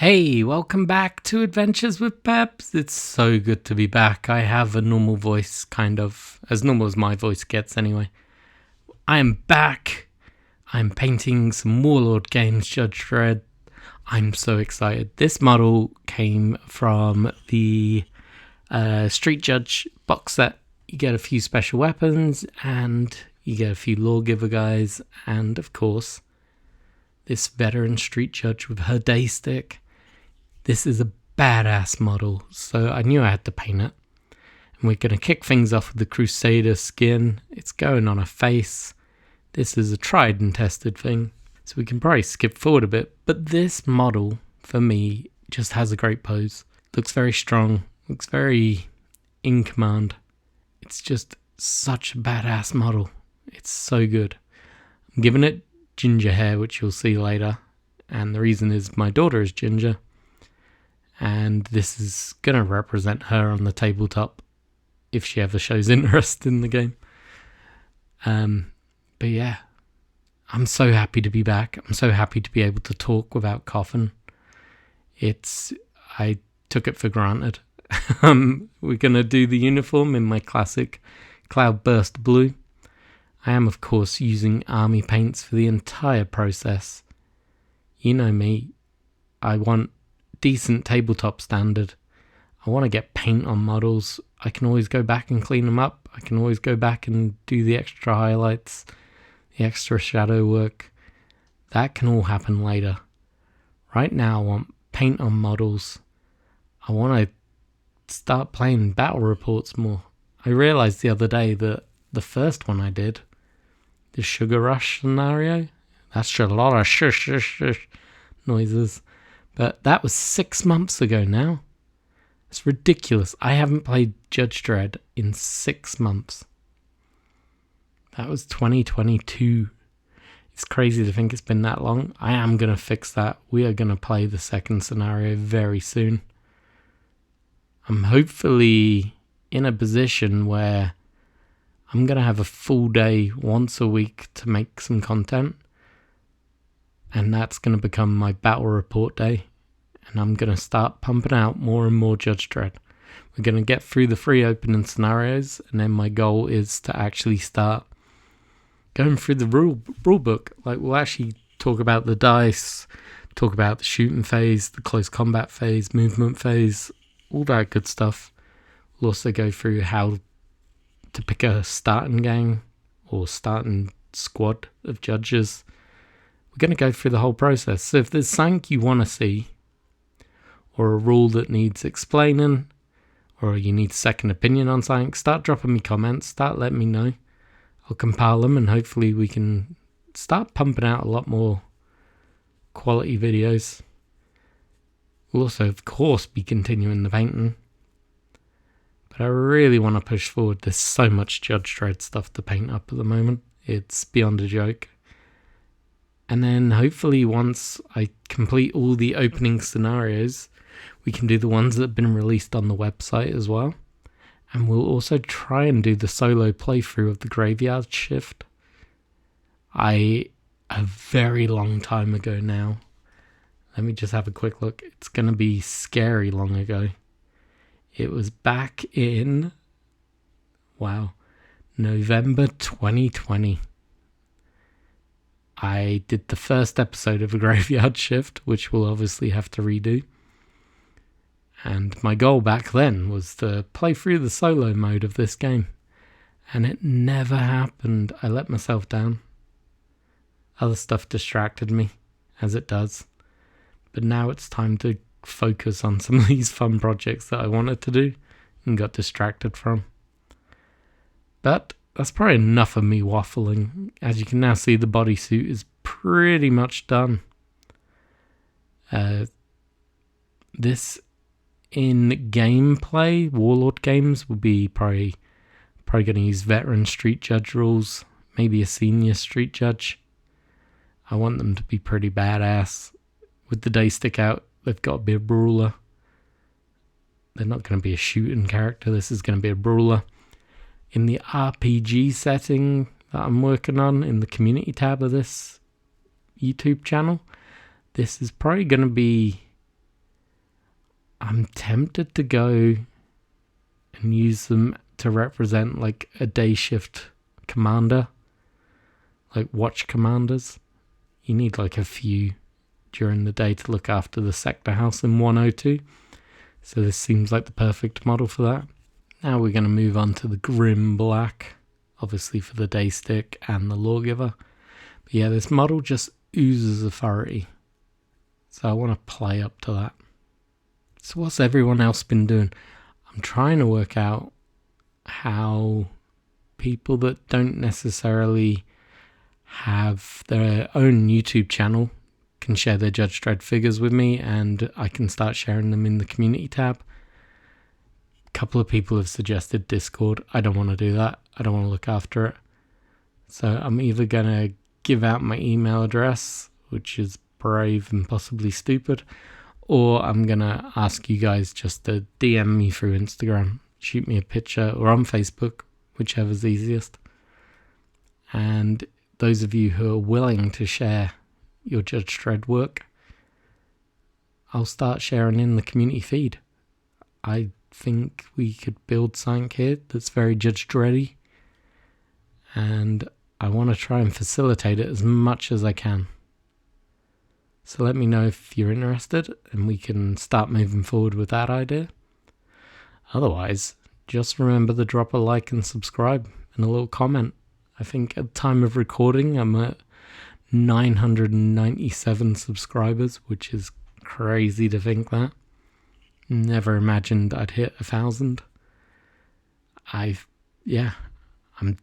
Hey, welcome back to Adventures with Peps. It's so good to be back. I have a normal voice, kind of, as normal as my voice gets anyway. I am back. I'm painting some Warlord games, Judge Dredd. I'm so excited. This model came from the Street Judge box set. You get a few special weapons and you get a few lawgiver guys, and of course, this veteran Street Judge with her day stick. This is a badass model, so I knew I had to paint it. And we're going to kick things off with the Crusader skin. It's going on a face. This is a tried and tested thing, so we can probably skip forward a bit. But this model, for me, just has a great pose. Looks very strong, looks very in command. It's just such a badass model. It's so good. I'm giving it ginger hair, which you'll see later. And the reason is my daughter is ginger. And this is going to represent her on the tabletop if she ever shows interest in the game. But yeah, I'm so happy to be back. I'm so happy to be able to talk without coughing. I took it for granted. We're going to do the uniform in my classic Cloudburst blue. I am, of course, using army paints for the entire process. You know me. I want decent tabletop standard. I want to get paint on models. I can always go back and clean them up. I can always go back and do the extra highlights, the extra shadow work. That can all happen later. Right now I want paint on models. I want to start playing battle reports more. I realized the other day that the first one I did, the Sugar Rush scenario, that's a lot of shush noises. But that was 6 months ago now. It's ridiculous. I haven't played Judge Dredd in 6 months. That was 2022. It's crazy to think it's been that long. I am going to fix that. We are going to play the second scenario very soon. I'm hopefully in a position where I'm going to have a full day once a week to make some content. And that's going to become my battle report day. And I'm going to start pumping out more and more Judge Dredd. We're going to get through the 3 opening scenarios. And then my goal is to actually start going through the rule book. Like, we'll actually talk about the dice, talk about the shooting phase, the close combat phase, movement phase, all that good stuff. We'll also go through how to pick a starting gang or starting squad of judges. We're going to go through the whole process. So if there's something you want to see, or a rule that needs explaining, or you need a second opinion on something, start dropping me comments, start letting me know. I'll compile them and hopefully we can start pumping out a lot more quality videos. We'll also, of course, be continuing the painting. But I really want to push forward. There's so much Judge Dredd stuff to paint up at the moment. It's beyond a joke. And then hopefully once I complete all the opening scenarios, we can do the ones that have been released on the website as well. And we'll also try and do the solo playthrough of the Graveyard Shift. A very long time ago now. Let me just have a quick look. It's going to be scary long ago. It was back in, November 2020. I did the first episode of a Graveyard Shift, which we'll obviously have to redo. And my goal back then was to play through the solo mode of this game. And it never happened. I let myself down. Other stuff distracted me, as it does. But now it's time to focus on some of these fun projects that I wanted to do and got distracted from. But that's probably enough of me waffling. As you can now see, the bodysuit is pretty much done. This in gameplay, Warlord games will be probably going to use veteran Street Judge rules, maybe a senior Street Judge. I want them to be pretty badass. With the day stick out, they've got to be a brawler. They're not going to be a shooting character. This is going to be a brawler. In the RPG setting that I'm working on in the community tab of this YouTube channel, this is probably going to be I'm tempted to go and use them to represent like a day shift commander, like watch commanders. You need like a few during the day to look after the sector house in 102. So this seems like the perfect model for that. Now we're going to move on to the Grim Black, obviously for the day stick and the Lawgiver. But yeah, this model just oozes authority. So I want to play up to that. So what's everyone else been doing? I'm trying to work out how people that don't necessarily have their own YouTube channel can share their Judge Dredd figures with me, and I can start sharing them in the community tab. A couple of people have suggested Discord. I don't want to do that. I don't want to look after it. So I'm either going to give out my email address, which is brave and possibly stupid, or I'm going to ask you guys just to DM me through Instagram, shoot me a picture, or on Facebook, whichever's easiest. And those of you who are willing to share your Judge Dredd work, I'll start sharing in the community feed. I think we could build something here that's very Judge Dreddy, and I want to try and facilitate it as much as I can. So let me know if you're interested, and we can start moving forward with that idea. Otherwise, just remember to drop a like and subscribe and a little comment. I think at the time of recording, I'm at 997 subscribers, which is crazy to think that. Never imagined I'd hit 1,000. I'm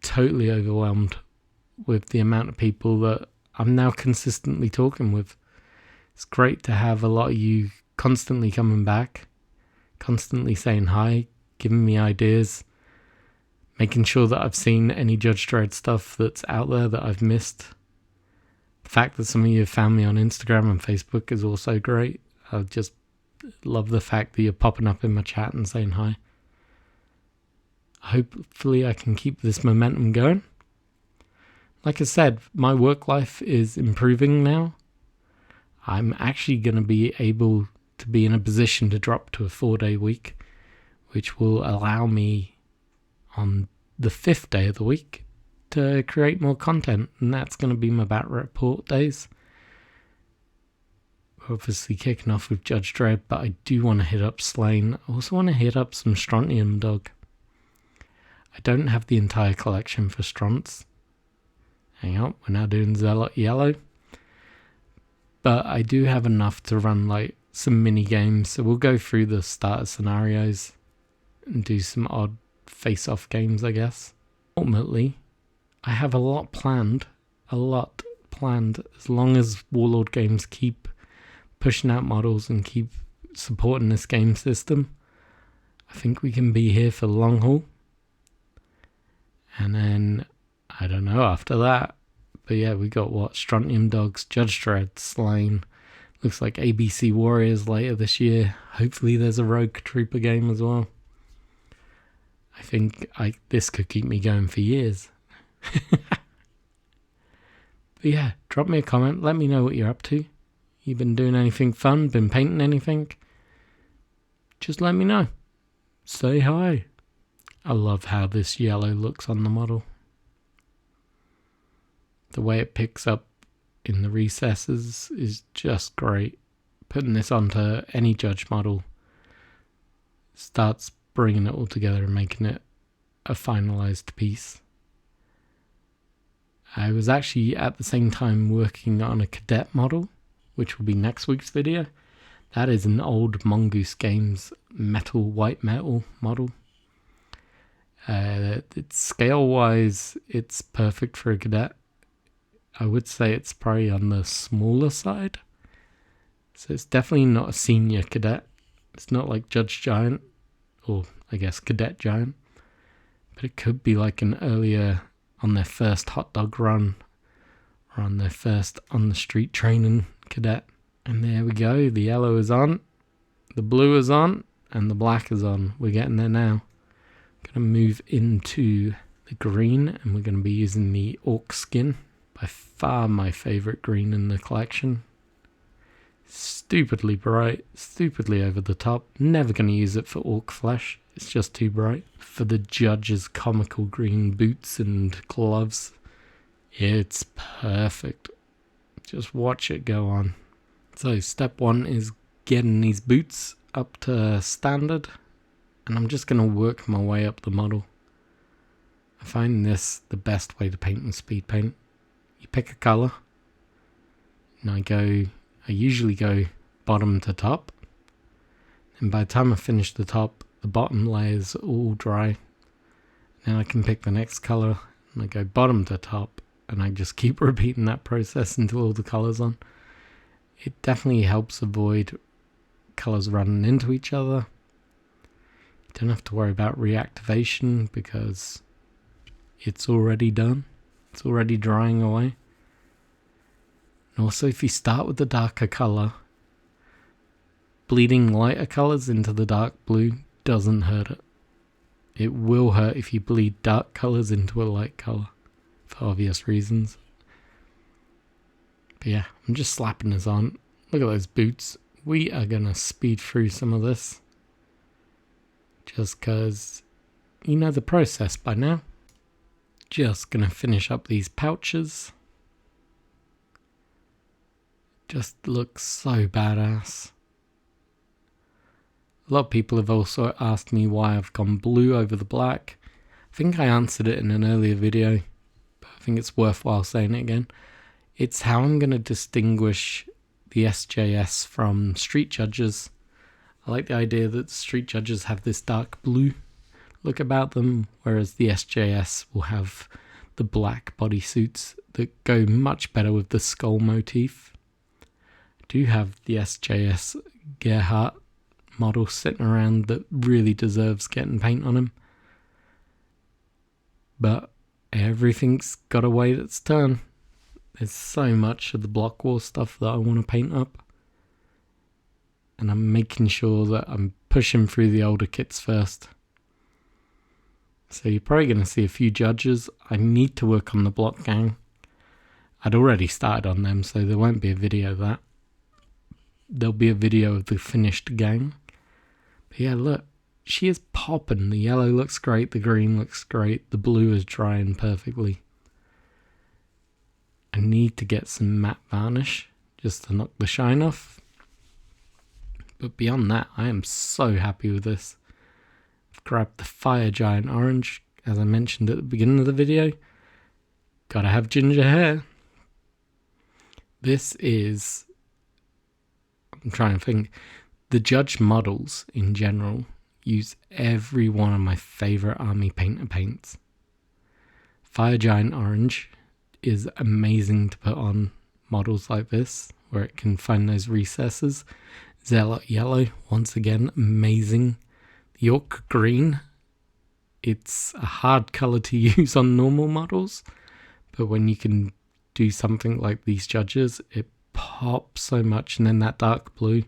totally overwhelmed with the amount of people that I'm now consistently talking with. It's great to have a lot of you constantly coming back, constantly saying hi, giving me ideas, making sure that I've seen any Judge Dredd stuff that's out there that I've missed. The fact that some of you have found me on Instagram and Facebook is also great. I just love the fact that you're popping up in my chat and saying hi. Hopefully I can keep this momentum going. Like I said, my work life is improving now. I'm actually going to be able to be in a position to drop to a 4-day week, which will allow me on the 5th day of the week to create more content, and that's going to be my Bat Report days. We're obviously kicking off with Judge Dredd, but I do want to hit up Slain. I also want to hit up some Strontium Dog. I don't have the entire collection for Stronts. Hang on, we're now doing Zealot Yellow. But I do have enough to run like some mini games, so we'll go through the starter scenarios and do some odd face-off games, I guess. Ultimately, I have a lot planned, as long as Warlord Games keep pushing out models and keep supporting this game system. I think we can be here for the long haul. And then, I don't know, after that. But yeah, we got what? Strontium Dogs, Judge Dredd, Slain. Looks like ABC Warriors later this year. Hopefully there's a Rogue Trooper game as well. I think this could keep me going for years. But yeah, drop me a comment. Let me know what you're up to. You been doing anything fun? Been painting anything? Just let me know. Say hi. I love how this yellow looks on the model. The way it picks up in the recesses is just great. Putting this onto any Judge model starts bringing it all together and making it a finalized piece. I was actually at the same time working on a cadet model, which will be next week's video. That is an old Mongoose Games white metal model. Scale wise, it's perfect for a cadet. I would say it's probably on the smaller side. So it's definitely not a senior cadet. It's not like Judge Giant, or I guess Cadet Giant. But it could be like an earlier, on their first hot dog run, or on their first on the street training cadet. And there we go, the yellow is on, the blue is on, and the black is on. We're getting there now. Going to move into the green, and we're going to be using the Orc skin. By far my favourite green in the collection. Stupidly bright, stupidly over the top. Never going to use it for orc flesh. It's just too bright. For the judge's comical green boots and gloves, it's perfect. Just watch it go on. So step 1 is getting these boots up to standard, and I'm just going to work my way up the model. I find this the best way to paint in speed paint. You pick a colour, and I usually go bottom to top, and by the time I finish the top, the bottom layers are all dry. Then I can pick the next colour, and I go bottom to top, and I just keep repeating that process until all the colours on. It definitely helps avoid colours running into each other. You don't have to worry about reactivation because it's already done. It's already drying away. And also, if you start with the darker colour, bleeding lighter colours into the dark blue doesn't hurt it. It will hurt if you bleed dark colours into a light colour, for obvious reasons. But yeah, I'm just slapping this on. Look at those boots. We are going to speed through some of this, just because you know the process by now. Just going to finish up these pouches. Just looks so badass. A lot of people have also asked me why I've gone blue over the black. I think I answered it in an earlier video, but I think it's worthwhile saying it again. It's how I'm going to distinguish the SJS from street judges. I like the idea that street judges have this dark blue look about them, whereas the SJS will have the black bodysuits that go much better with the skull motif. I do have the SJS Gerhardt model sitting around that really deserves getting paint on him, but everything's got a way that's turned. There's so much of the block war stuff that I want to paint up, and I'm making sure that I'm pushing through the older kits first. So you're probably going to see a few judges. I need to work on the block gang. I'd already started on them, so there won't be a video of that. There'll be a video of the finished gang. But yeah, look, she is popping. The yellow looks great, the green looks great, the blue is drying perfectly. I need to get some matte varnish just to knock the shine off. But beyond that, I am so happy with this. I've grabbed the Fire Giant Orange, as I mentioned at the beginning of the video. Gotta have ginger hair. This is, I'm trying to think, the judge models in general use every one of my favourite army painter paints. Fire Giant Orange is amazing to put on models like this, where it can find those recesses. Zealot Yellow, once again, amazing. The Orc Green, it's a hard colour to use on normal models, but when you can do something like these judges, it pops so much. And then that dark blue,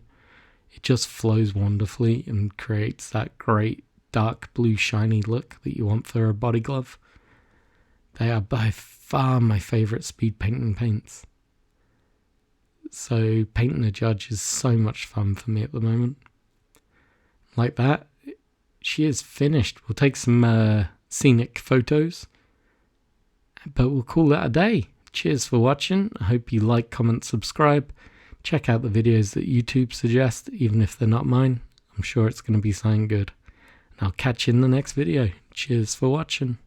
it just flows wonderfully and creates that great dark blue shiny look that you want for a body glove. They are by far my favourite speed painting paints. So painting a judge is so much fun for me at the moment. Like that, she is finished. We'll take some scenic photos, but we'll call that a day. Cheers for watching. I hope you like, comment, subscribe. Check out the videos that YouTube suggests, even if they're not mine. I'm sure it's going to be something good. And I'll catch you in the next video. Cheers for watching.